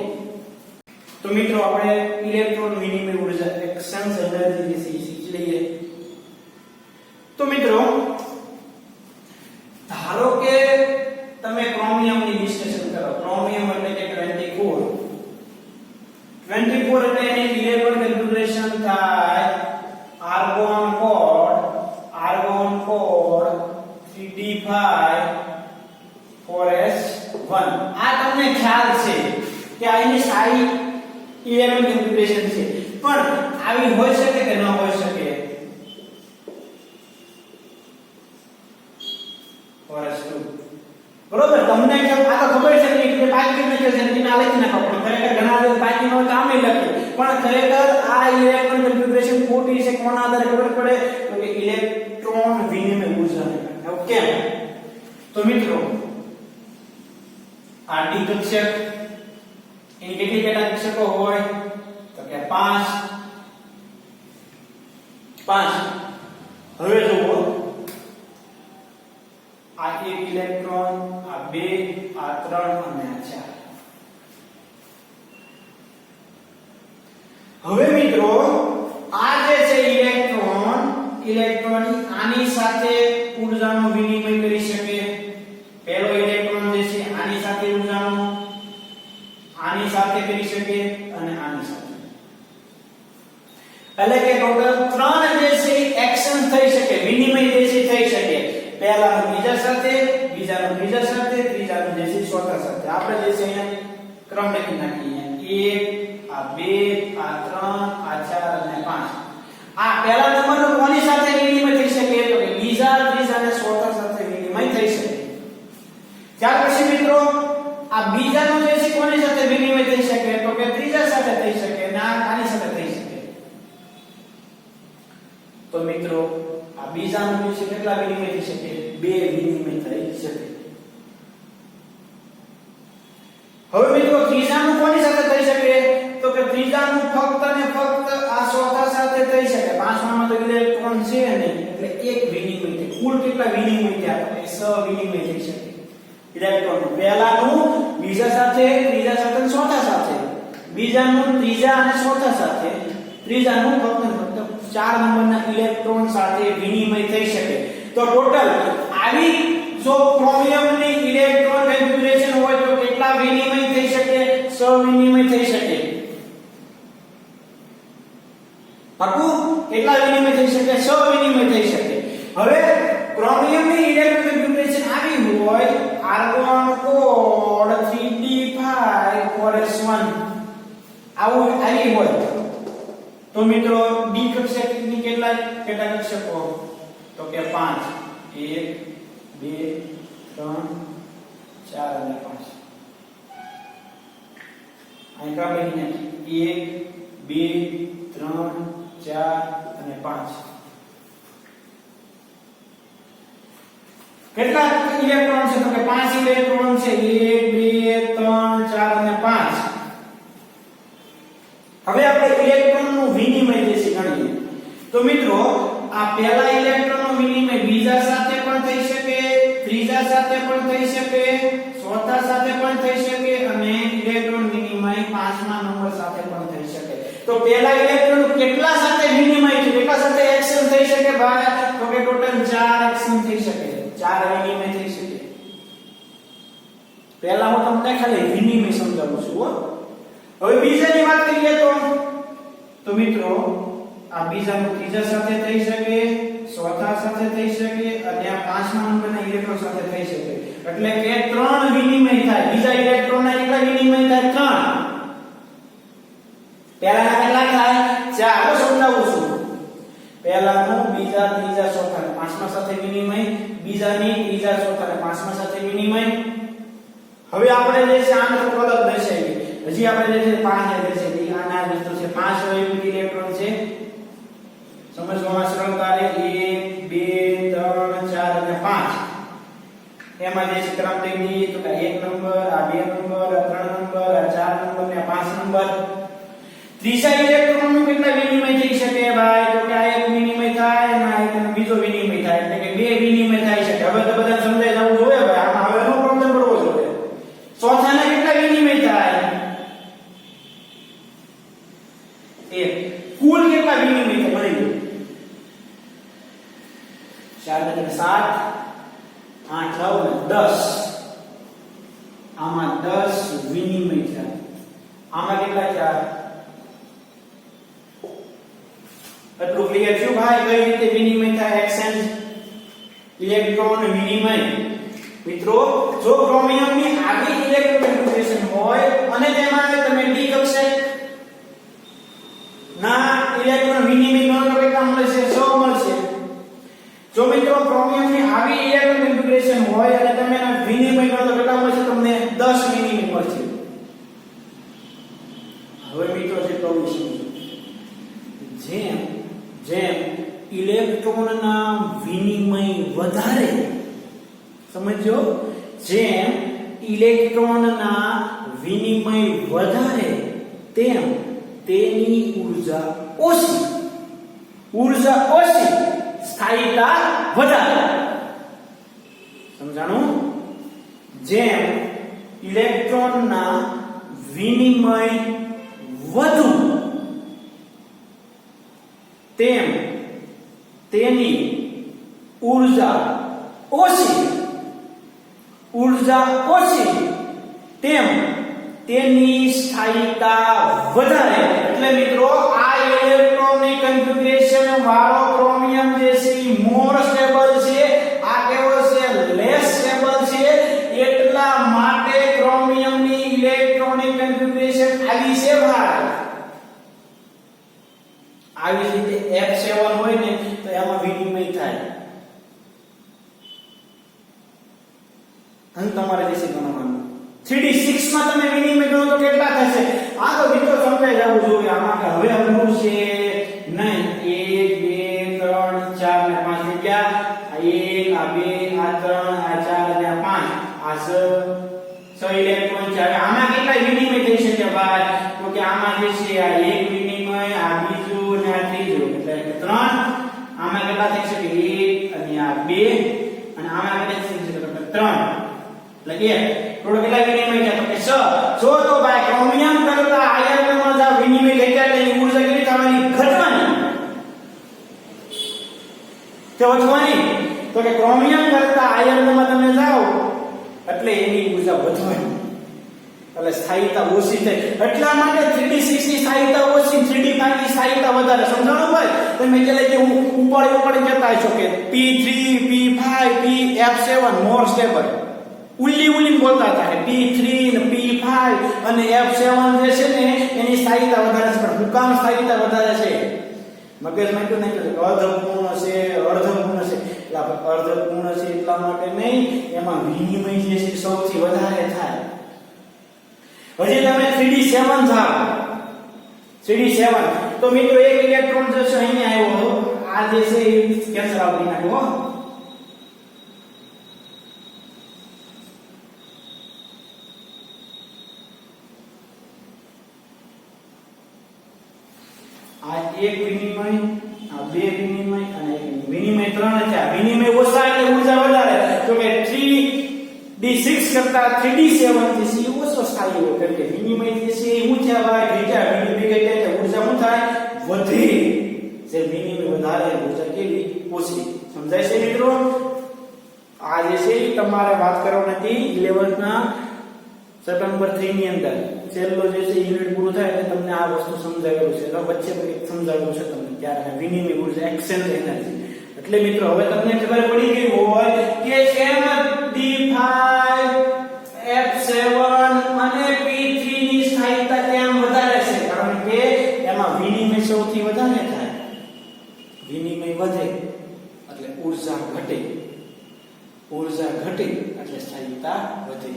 તો મિત્રો આપણે ઇલેક્ટ્રોન વિનિમય ઊર્જા એક્સચેન્જ એનર્જી વિશે શીખી લઈએ તો મિત્રો ધારો કે તમે ક્રોમિયમની ડિસ્કશન કરો ક્રોમિયમ એટલે કે 24 એટલે એની ઇલેક્ટ્રોન કન્ફિગ્યુરેશન થાય આર્ગોન કોડ 3d5 4s1 આ તમને ખ્યાલ છે કે આની સ્થાયી ઇલેક્ટ્રોન કન્ફિગ્યુરેશન છે પણ આવી હોઈ શકે કે ન હોઈ શકે બરોબર તમને કેમ આ તો ખબર છે કે પાકી ને કે છે તમે આ લખી નાખો પણ ખરેખર ઘણા લોકો પાકી નો કામ નહીં લખે પણ ખરેખર આ ઇલેક્ટ્રોન કન્ફિગ્યુરેશન ખોટી છે કોના આધારે ખબર પડે તો કે ઇલેક્ટ્રોન વિનિમય ઉર્જાને ઓકે તો મિત્રો આ ડી કક્ષક એની કેટલી પેટા કક્ષકો હોય તો કે 5 હવે જુઓ આ એક ઇલેક્ટ્રોન આ 2 આ 3 અને આ 4 હવે મિત્રો આ જે છે ઇલેક્ટ્રોન આની સાથે ઊર્જાનો વિનિમય કરી શકે પહેલો ઇલેક્ટ્રોન જે છે આની સાથે ઊર્જાનો આની સાથે કરી શકે અને આની સાથે એટલે કે ટોટલ 3 જે છે એક્શન થઈ શકે વિનિમય જે છે થઈ શકે પહેલાનું બીજા સાથે બીજાનું ત્રીજા સાથે ત્રીજાનું જે છે ચોથા સાથે આપણે જે છે અહીંયા ક્રમ લખી નાખીએ 1 આ 2 આ 3 આ 4 અને 5 આ પહેલા નંબરનો કોની સાથે વિનિમય થઈ શકે તો કે બીજા ત્રીજા અને ચોથા સાથે વિનિમય થઈ શકે ત્યાર પછી મિત્રો આ બીજાનું જે છે કોની સાથે વિનિમય થઈ શકે તો કે ત્રીજા સાથે થઈ શકે અને આની સાથે થઈ શકે તો મિત્રો આ બીજાનું જે છે કેટલા વિનિમય થઈ શકે 2 વિનિમય થઈ શકે હવે મિત્રો ત્રીજાનું કોની સાથે થઈ શકે તો કે ત્રીજાનું ફક્ત ને ફક્ત આ ચોથા સાથે થઈ શકે પાંચમામાં તો ઇલેક્ટ્રોન છે ને એટલે એક વિનિમય થાય કુલ કેટલા વિનિમય થયા તો સહ વિનિમય થઈ શકે ઇલેક્ટ્રોન પહેલાનું બીજા સાથે ત્રીજા સાથે અને ચોથા સાથે બીજાનું ત્રીજા અને ચોથા સાથે ત્રીજાનું ફક્ત ને ફક્ત 4 નંબરના ઇલેક્ટ્રોન સાથે વિનિમય થઈ શકે તો ટોટલ આવી જો ક્રોમિયમની ઇલેક્ટ્રોન કન્ફિગ્યુરેશન હોય તો કેટલા વિનિમય થઈ શકે સહ વિનિમય થઈ શકે પાકું કેટલા વિનિમય થઈ શકે સહ વિનિમય થઈ શકે હવે ક્રોમિયમની ઇલેક્ટ્રોન કન્ફિગ્યુરેશન આવી હોય આર્ગોન કોડ 3d5 આવું આવી હોય તો મિત્રો ડી કક્ષકની કેટલા પેટા કક્ષકો તો કે 5 1 2 3 4 અને 5 અહીં ક્રમ લખીને 1 2 3 4 અને 5 કેટલા ઇલેક્ટ્રોન છે તો કે 5 ઇલેક્ટ્રોન છે 1 2 3 4 અને 5 હવે આપણે ઇલેક્ટ્રોનનું વિનિમય જે છે ગણીએ તો મિત્રો આ પહેલા ઇલેક્ટ્રોનનો વિનિમય બીજા સાથે પણ થઈ શકે ત્રીજા સાથે પણ થઈ શકે ચોથા સાથે પણ થઈ શકે અને ઇલેક્ટ્રોન વિનિમય પાંચમા નંબર સાથે પણ થઈ શકે તો પહેલા ઇલેક્ટ્રોન કેટલા સાથે વિનિમય છે કેટલા સાથે એક્શન થઈ શકે ભાઈ તો કે ટોટલ 4 એક્શન થઈ શકે 4 વિનિમય થઈ શકે પહેલા હું તમને ખાલી વિનિમય સમજાવું છું હો હવે બીજાની વાત કરીએ તો મિત્રો આ બીજાનું ત્રીજા સાથે થઈ શકે ચોથા સાથે થઈ શકે અને આ પાંચમા નંબરના ઇલેક્ટ્રોન સાથે થઈ શકે એટલે કે 3 વિનિમય થાય બીજા ઇલેક્ટ્રોનના કેટલા વિનિમય થાય 3 પહેલાના કેટલા થાય 4 સમજાવું છું પહેલાનું બીજા ત્રીજા ચોથા પાંચમા સાથે વિનિમય બીજાની ત્રીજા ચોથા અને પાંચમા સાથે વિનિમય હવે આપણે જે છે આને થોડું અલગ દર્શાવીએ હજી આપણે જે છે 5 દર્શાવીએ આના વિસ્તૃત છે 5 અયુગિક ઇલેક્ટ્રોન છે સમજવામાં સરળતા રહે 1 2 3 4 અને 5 એમાં જે છે ક્રમ લઈ લઈએ તો કે 1 નંબર આ 2 નંબર આ 3 નંબર આ 4 નંબર ને આ 5 નંબર ત્રીજા ઇલેક્ટ્રોનનું કેટલા વિનિમય થઈ શકે ભાઈ તો કે આ એક વિનિમય થાય અને આ એક બીજો વિનિમય થાય એટલે કે 2 વિનિમય થઈ શકે હવે તો બધા સમજાઈ જવું જોઈએ ભાઈ આમાં હવે નો પ્રોબ્લેમ પડવો જોઈએ ચોથાના કેટલા વિનિમય થાય એક કુલ કેટલા વિનિમય થાય મળી ગયું 4 ને 7 8 9 10 આમાં 10 વિનિમય થયા આમાં કેટલા થયા એટલું ક્લિયર થયું ભાઈ કઈ રીતે વિનિમય થાય એક્સચેન્જ ઇલેક્ટ્રોન વિનિમય મિત્રો જો ક્રોમિયમની આવી ઇલેક્ટ્રોન કન્ફિગ્યુરેશન હોય અને તેમાં તમે ડી કક્ષક ના ઇલેક્ટ્રોન વિનિમય ગણો તો કેટલા મળશે 100 મળશે જો મિત્રો ક્રોમિયમની આવી ઇલેક્ટ્રોન કન્ફિગ્યુરેશન હોય અને તમે વિનિમય ગણો કરો તો કેટલા મળશે તમને 10 વિનિમય મળશે. હવે મિત્રો જે કહું છું, જેમ જેમ ઇલેક્ટ્રોનના વિનિમય વધારે, સમજો, જેમ ઇલેક્ટ્રોનના વિનિમય વધારે તેમ તેની ઊર્જા ઓછી, ઊર્જા ઓછી, સ્થાયીતા વધારે. સમજાણું? જેમ ઇલેક્ટ્રોનના વિનિમય વધુ તેમ તેની ઊર્જા ઓછી, ઊર્જા ઓછી તેમ તેની સ્થાયીતા વધારે. એટલે મિત્રો આ ઇલેક્ટ્રોનિક કન્ફિગરેશન વાળો ક્રોમિયમ જે છે એ મોર સ્ટેબલ છે, આ કેવો છે? લેસ સ્ટેબલ છે. એટલા માટે ક્રોમિયમની ઇલેક્ટ્રોનિક કન્ફિગરેશન આવી છે ભાઈ. આવી રીતે F7 હોય ને તો એમાં વિનિમય થાય. અને તમારે જે છે ગણવાનું 3d6 માં તમે વિનિમય ગણો તો કેટલા થશે? આ તો મિત્રો સમજાઈ જવું જોઈએ. આમાં કે હવે અમુક છે નહીં 1 2 3 4 ને 5 ગયા. આ 1 આ 2 આ 3 આ 4 અને આ 5 આ 6 ઇલેક્ટ્રોન છે. હવે આમાં કેટલા વિનિમય થઈ શકે ભાઈ? તો કે આમાં જે છે આ એક વિનિમય, આ બીજું અને આ ત્રીજું, એટલે 3. આમાં કેટલા થઈ શકે? 1 અને આ 2 અને આમાં કેટલા થઈ શકે? 3 એટલે ટોટલ કેટલા વિનિમય છે? તો કે 6. જો તો ભાઈ ક્રોમિયમ કરતા આયર્નમાં જો વિનિમય ઘટ્યા એટલે એની ઊર્જા કેટલી થવાની? ઘટવાની કે વધવાની? તો કે ક્રોમિયમ કરતા આયર્નમાં તમે જાઓ એટલે એની ઊર્જા વધવાની, એટલે સ્થાયીતા ઓછી થાય. એટલા માટે 3d6 ની સ્થાયીતા ઓછી, 3d5 ની સ્થાયીતા વધારે. સમજાણું ભાઈ? તમે એટલે કે ઉપર જતા છો કે p3 p5 pf7 more stable, ઉલ્લી બોલતા હતા કે p3 ને p5 અને f7 જે છે ને એની સ્થાયીતા વધારે છે. પણ હુકામ સ્થાયીતા વધારે છે? મગજમાં તો નહીં કે અર્ધપૂર્ણ છે, અર્ધપૂર્ણ છે. એટલે અર્ધપૂર્ણ છે એટલા માટે નહીં, એમાં વિનિમય જે છે સૌથી વધારે થાય. હજી તમે 3d7 જાઓ, 3d7 તો મિત્રો એક ઇલેક્ટ્રોન જે છે અહીંયા આવ્યો, આ જે છે એ કેન્સલ આવડી નાખ્યો. આ એક વિનિમય, આ બે વિનિમય અને એક વિનિમય 3 છે. આ વિનિમય ઓછા એટલે ઊર્જા વધારે. તો કે 3d6 કરતા 3d7 જે છે ઓછો સ્થાયી હોય, કારણ કે વિનિમય જે છે એ ઊંચા ભાઈ ઘટ્યા, વિનિમય ઘટ્યા એટલે ઊર્જા શું થાય? વધે. જે વિનિમય વધારે ઊર્જા કેવી? ઓછી. સમજાય છે મિત્રો? આ જે છે તમારે વાત કરવાની હતી 11th ના સેપ્ટેમ્બર 3 ની અંદર. છેલ્લો જે છે યુનિટ પૂરો થાય એટલે તમને આ વસ્તુ સમજાવેલું છે. એટલે વચ્ચે એક સમજાવ્યું છે તમને ત્યારે વિનિમય ઊર્જા એક્સચેન્જ એનર્જી. એટલે મિત્રો હવે તમને ખબર પડી ગઈ હોય કે MD5 F7 અને P3 ની સ્થાયીતા કેમ વધારે છે? કારણ કે એમાં વિનિમય સૌથી વધારે થાય. વિનિમય વધે એટલે ઊર્જા ઘટે, ઊર્જા ઘટે એટલે સ્થાયીતા વધે.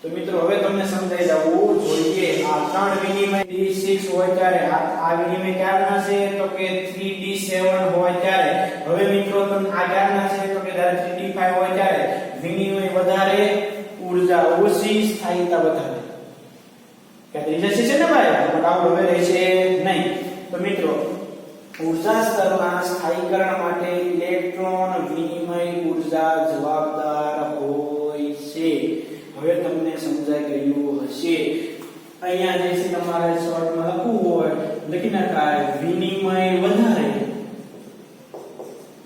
તો મિત્રો હવે તમને સમજાઈ જવું જોઈએ. આ ત્રણ વિનિમય d6 હોય ત્યારે આ વિનિમય ક્યારના છે? તો કે 3d7 હોય ત્યારે. હવે મિત્રો તમને આ ક્યારના છે? તો કે જ્યારે 3d5 હોય ત્યારે વિનિમય વધારે, ઊર્જા ઓછી, સ્થાયીતા વધારે. કે રીજેસી છે ને ભાઈ? ડાઉટ હવે રહેશે નહીં. તો મિત્રો ઊર્જા સ્તરના સ્થાયીકરણ માટે ઇલેક્ટ્રોન વિનિમય ઊર્જા જવાબદાર હોય છે. હવે તમને સમજાઈ ગયું હશે. અહીંયા જે છે તમારે શોર્ટમાં લખવું હોય લખી નખાય વિનિમય વધારે,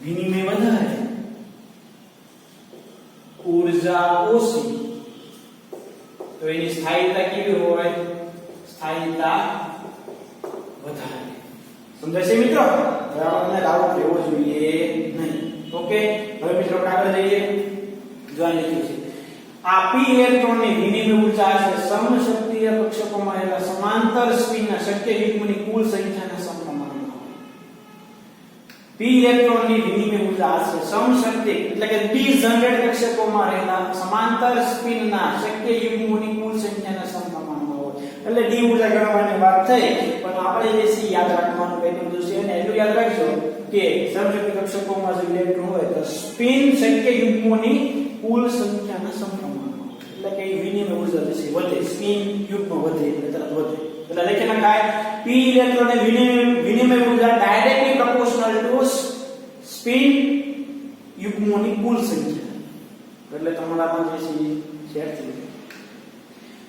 વિનિમય વધારે, ઊર્જા ઓછી, તો એની સ્થાયીતા કેવી હોય? સ્થાયીતા વધારે. સમજાય છે મિત્રો? હવે આપણને ડાઉટ લેવો જોઈએ નહીં. ઓકે, હવે મિત્રો આગળ જઈએ. જોઈ લઈએ છે આ p ઇલેક્ટ્રોનની વિનિમય ઊર્જા છે સમશક્તિય કક્ષકોમાં રહેલા સમાંતર સ્પિનના શક્ય યુગ્મની કુલ સંખ્યાના સમપ્રમાણમાં હોય. p ઇલેક્ટ્રોનની વિનિમય ઉર્જા આશરે સમશક્તિક એટલે કે ડિજનરેટ કક્ષકોમાં રહેલા સમાંતર સ્પિનના શક્ય યુગ્મોની કુલ સંખ્યાના સમપ્રમાણમાં હોય. એટલે ડી ઉર્જા ગણવાની વાત થઈ, પણ આપણે જે છે યાદ રાખવાનું પહેલું છે અને એટલું યાદ રાખજો કે સમશક્તિ કક્ષકોમાં જે ઇલેક્ટ્રોન હોય તો સ્પિન શક્ય યુગ્મોની કુલ સંખ્યાના સમપ્રમાણમાં, એટલે કે વિનિમય ઉર્જા જે છે વધે, સ્પિન યુગ્મ વધે એટલે તરત વધે. એટલે લખી નખાય p ઇલેક્ટ્રોનની વિનિમય ઉર્જા ડાયરેક્ટલી પ્રોપોર્શનલ ટુ સ્પિન યુગ્મોની કુલ સંખ્યા. એટલે તમારામાં જે છે શેર થઈ જાય.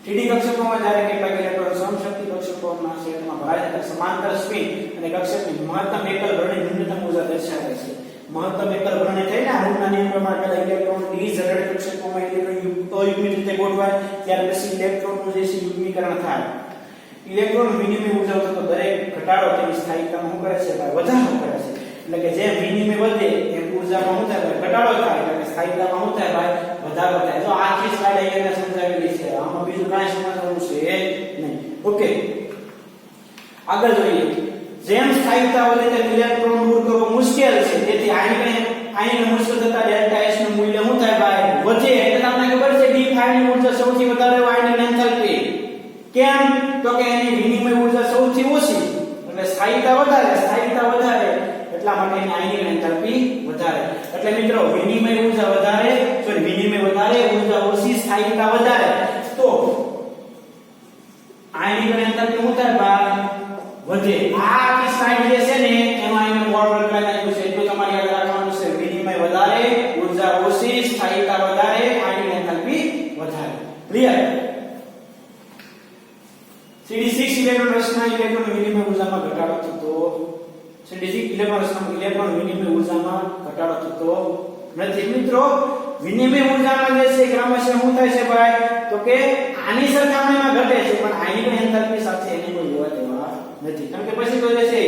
3D કક્ષકોમાં જ્યારે કેટલાક ઇલેક્ટ્રોન સમશક્તિ કક્ષકોના સેટમાં ભરાય છે સમાંતર સ્પિન અને કક્ષકની મહત્તમ એકલ ભરણી ન્યૂનતમ ઉર્જા દર્શાવે છે. મહત્તમ એકલ ભરણી થઈને અણુના નિયમ પ્રમાણે પેલા ઇલેક્ટ્રોન ડિજનરેટ કક્ષકોમાં ઇલેક્ટ્રોન અયુગ્મિત રીતે ગોઠવાય, ત્યાર પછી ઇલેક્ટ્રોનનું જે છે યુગ્મીકરણ થાય. ઇલેક્ટ્રોન વિનિમય ઉર્જા થતો દરેક ઘટાડો તેની સ્થાયિકતામાં શું કરે છે ભાઈ? વધારો કરે છે. એટલે કે જેમ વિનિમય વધે એમ ઉર્જામાં શું થાય ભાઈ? ઘટાડો થાય. એટલે કે સ્થાયિકતામાં શું થાય ભાઈ? વધારો થાય. જો આખી સ્લાઇડ અહીંયા સમજાવેલી છે, આમાં બીજું કાંઈ સમજવાનું છે નહીં. ઓકે, આગળ જોઈએ. જેમ સ્થાયિકતા વધે તેમ ઇલેક્ટ્રોન દૂર કરવો મુશ્કેલ છે, તેથી આયન મુશ્કેલ થતા ડેલ્ટા એસ નું મૂલ્ય શું થાય ભાઈ? વધે. એટલે તમને ખબર છે d5 ની ઉર્જા સૌથી વધારે હોય આયન એન્થાલ્પી. કેમ? તો કે એની વિનિમય ઉર્જા સૌથી ઓછી, એટલે સ્થાયિકતા વધારે એટલા માટે એની આયનિક એન્થાલ્પી વધારે. એટલે મિત્રો વિનિમય ઉર્જા વધારે, ઉર્જા ઓછી, સ્થાયિકતા વધારે, તો આયનિક એન્થાલ્પી શું થાય ભાઈ? વધે. આ આખી સ્લાઇડ જે છે ને એમાં એને બોર્ડ લગાવી નાખ્યું છે, એટલું તમારે યાદ રાખવાનું છે. વિનિમય વધારે, ઉર્જા ઓછી, સ્થાયિકતા વધારે, આયનિક એન્થાલ્પી વધારે. ક્લિયર? 3d6 ઇલેક્ટ્રોન રચના ઇલેક્ટ્રોન વિનિમય ઉર્જામાં ઘટાડો થતો 3d6 ઇલેક્ટ્રોન રચના ઇલેક્ટ્રોન વિનિમય ઉર્જામાં ઘટાડો થતો નથી. મિત્રો વિનિમય ઉર્જામાં જે છે ક્રમશઃ શું થાય છે ભાઈ? તો કે આની સરખામણીમાં ઘટે છે, પણ આયનિક એન્થાલ્પી સાથે એની કોઈ લેવા દેવા નથી. કારણ કે પછી તો જે છે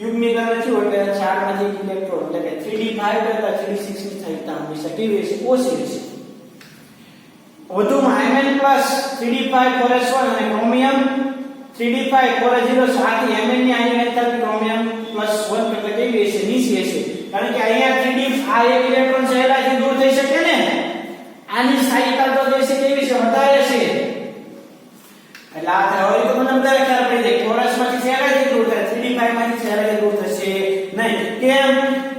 યુગ્મીકરણ થયું એટલે 4 માંથી ઇલેક્ટ્રોન એટલે કે 3d5 કરતા 3d6 ની સ્થાયિકતા હંમેશા કેવી હશે? ઓછી હશે. વધુમાં Mn+ 3d5 4s1 અને ક્રોમિયમ 3d5 4s0 સાથે Mn ની આયનિક એન્થાલ્પી ક્રોમિયમ +1 કરતા કેવી હશે? નીચી હશે. કારણ કે અહીંયા 3d આ એક ઇલેક્ટ્રોન સહેલાઈથી દૂર થઈ શકે ને, આની સ્થાયિકતા તો જે છે કેવી છે? વધારે છે. એટલે આ હવે તો મને વધારે ખ્યાલ પડી જાય. 4s માંથી સહેલાઈથી દૂર થાય, 3d5 માંથી સહેલાઈથી દૂર થશે નહીં. કેમ?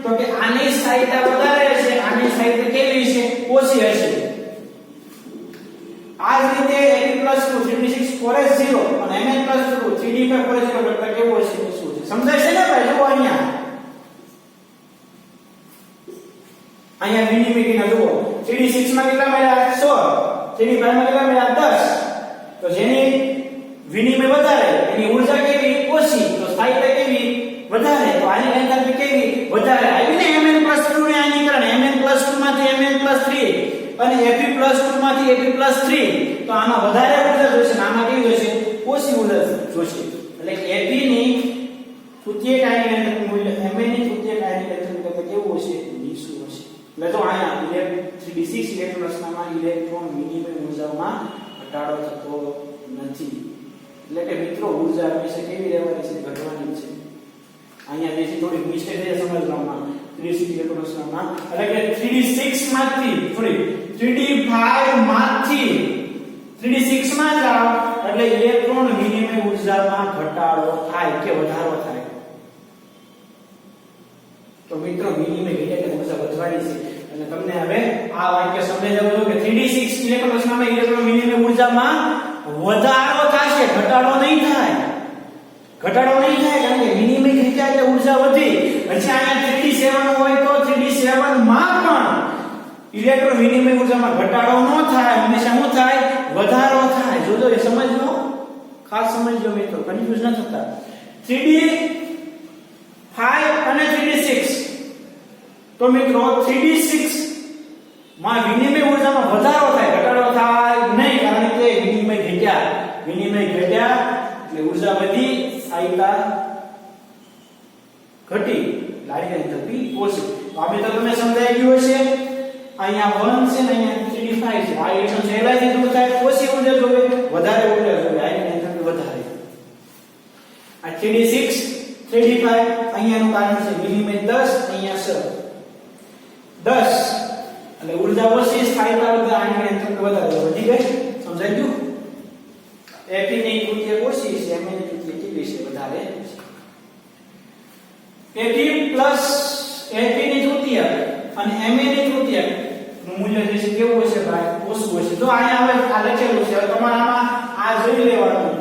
તો કે આની સ્થાયિકતા વધારે છે, આની સ્થાયિકતા કેવી છે? ઓછી હશે. આ જ રીતે Ap+2 3d6 4s0 અને Mn+2 3d5 4s0 કરતા કેવું હશે? શું છે? સમજાય છે ને ભાઈ? જુઓ અહીંયા વિનિમય જુઓ. 3d6 માં કેટલા મળ્યા? 16. 3d5 માં કેટલા મળ્યા? 10. તો જેની વિનિમય વધારે એની ઉર્જા કેવી? ઓછી. તો સ્થાયિકતા કેવી? વધારે. તો આની એન્થાલ્પી કેવી? વધારે. આવી ને Mn+2 ને આયનીકરણ Mn+2 માંથી Mn+3 અને Fe+2 માંથી Fe+3, તો આમાં વધારે ઉર્જા જોશે અને આમાં કેવી જોશે? ઓછી ઉર્જા જોશે. એટલે કે Fe ની તૃતીયક આયનિક એન્થાલ્પી મૂલ્ય Mn ની તૃતીયક આયનિક એન્થાલ્પી કરતા કેવું હશે? નીચું હશે. એટલે તો અહીંયા 3d6 ઇલેક્ટ્રોન રચનામાં ઇલેક્ટ્રોન વિનિમય ઉર્જામાં ઘટાડો થતો નથી. એટલે કે મિત્રો ઉર્જા હંમેશા કેવી રહેવાની છે? ઘટવાની છે. અહીંયા જે થોડી મિસ્ટેક છે સમજવામાં 3d6 ઇલેક્ટ્રોન રચનામાં, એટલે કે 3d6 માંથી 3d5 માંથી 3d6 માં જાવ એટલે ઇલેક્ટ્રોન વિનિમય ઉર્જામાં ઘટાડો થાય કે વધારો થાય? તો મિત્રો વિનિમય એટલે ઉર્જા વધવાની છે. અને તમને હવે આ વાક્ય સમજાઈ જવું કે 3d6 ઇલેક્ટ્રોન રચનામાં ઇલેક્ટ્રોન વિનિમય ઉર્જામાં વધારો થશે, ઘટાડો નહીં થાય. ઘટાડો નહીં થાય કારણ કે વિનિમય ઘટ્યા એટલે ઉર્જા વધી. પછી અહીંયા 3d7 હોય તો 3d7 માં પણ ઇલેક્ટ્રોન વિનિમય ઉર્જામાં ઘટાડો ન થાય, હંમેશા શું થાય? વધારો થાય. જોજો એ સમજજો, ખાસ સમજજો મિત્રો, કન્ફ્યુઝ ન થતા. 3d5 અને 3d6 તો મિત્રો 3d6 માં વિનિમય ઉર્જામાં વધારો થાય, ઘટાડો થાય નહીં, કારણ કે વિનિમય ઘટ્યા એટલે ઉર્જા વધી, સ્થાયિકતા ઘટી, લારી એન્થાલ્પી ઓછી. તો આ તો તમને સમજાઈ ગયું હશે. અહીંયા 1 છે ને અહીંયા 3d5 છે. આ ઇલેક્ટ્રોન સહેલાઈથી દૂર થાય, ઓછી ઉર્જા જોવે, વધારે ઉર્જા જોવે, આ એન્થાલ્પી વધારે. આ 3d6 3d5 અહીંયાનું કારણ છે વિનિમય 10 અહીંયા 10 એટલે ઊર્જા ઓછી સ્થાયીતા વધે આની એન્થાલ્પી વધારે વધી ગઈ સમજાઈ ગયું Fe ની કૃત્ય ઓછી છે Ma ની કૃત્ય કેવી છે વધારે Fe પ્લસ Fe ની કૃત્ય અને Ma ની કૃત્ય નું મૂલ્ય જે છે કેવું હશે ભાઈ ઓછું હશે તો અહીંયા હવે આ લખેલું છે હવે તમારે આમાં આ જોઈ લેવાનું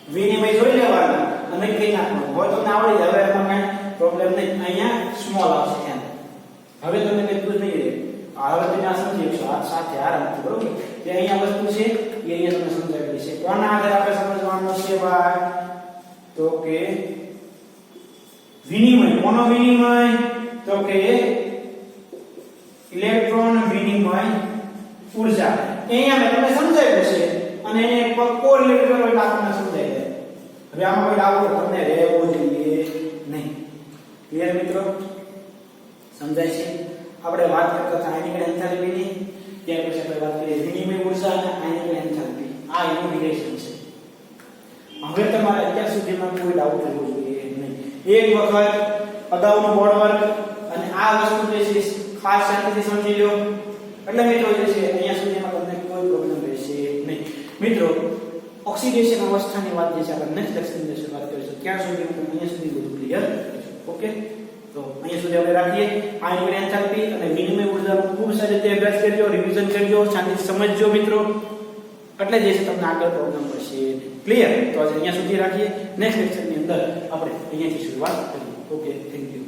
વિનિમય જોઈ લેવાનું અને કઈ નાખવાનું હોય તમને આવડી જાય હવે એમાં કઈ પ્રોબ્લેમ નહીં અહીંયા સ્મોલ આવશે એમ હવે તમને કઈ પૂછ નહીં રહે હવે તમે આ સમજી શકશો આ સાથે આરામથી બરોબર જે અહીંયા વસ્તુ છે એ અહીંયા તમને સમજાવેલી છે કોના આધારે આપણે સમજવાનું છે ભાઈ તો કે વિનિમય કોનો વિનિમય તો કે ઇલેક્ટ્રોન વિનિમય ઊર્જા અહીંયા મેં તમને સમજાવ્યું છે અને એને કોરિલેટ કરો એટલે આપણને સમજાઈ જાય હવે આમાં કોઈ ડાઉટ તમને રહેવો જોઈએ નહીં ક્લિયર મિત્રો સમજાય છે આપણે વાત કરતા હતા આયનિક એન્થાલ્પીની ત્યાર પછી આપણે વાત કરીએ વિનિમય ઊર્જા અને આયનિક એન્થાલ્પી આ એનું રિલેશન છે હવે તમારે અત્યાર સુધીમાં કોઈ ડાઉટ રહેવો જોઈએ નહીં એક વખત અગાઉનું બોર્ડ વર્ક અને આ વસ્તુ જે છે ખાસ શાંતિથી સમજી લો એટલે મિત્રો જે છે અહીંયા સુધીમાં તમને કોઈ પ્રોબ્લેમ રહેશે નહીં મિત્રો ઓક્સિડેશન અવસ્થાની વાત જે છે આપણે નેક્સ્ટ લેક્ચરની અંદર વાત કરીશું ત્યાં સુધી હું અહીંયા સુધી બધું ક્લિયર ઓકે તો અહીંયા સુધી આપણે રાખીએ આયનિક એન્થાલ્પી અને વિનિમય ઊર્જાનો ખૂબ સારી રીતે અભ્યાસ કરજો રિવિઝન કરજો શાંતિથી સમજજો મિત્રો એટલે જે છે તમને આગળ પ્રોબ્લેમ પડશે ક્લિયર તો આજે અહીંયા સુધી રાખીએ નેક્સ્ટ લેક્ચરની અંદર આપણે અહીંયાથી શરૂઆત કરીએ ઓકે થેન્ક યુ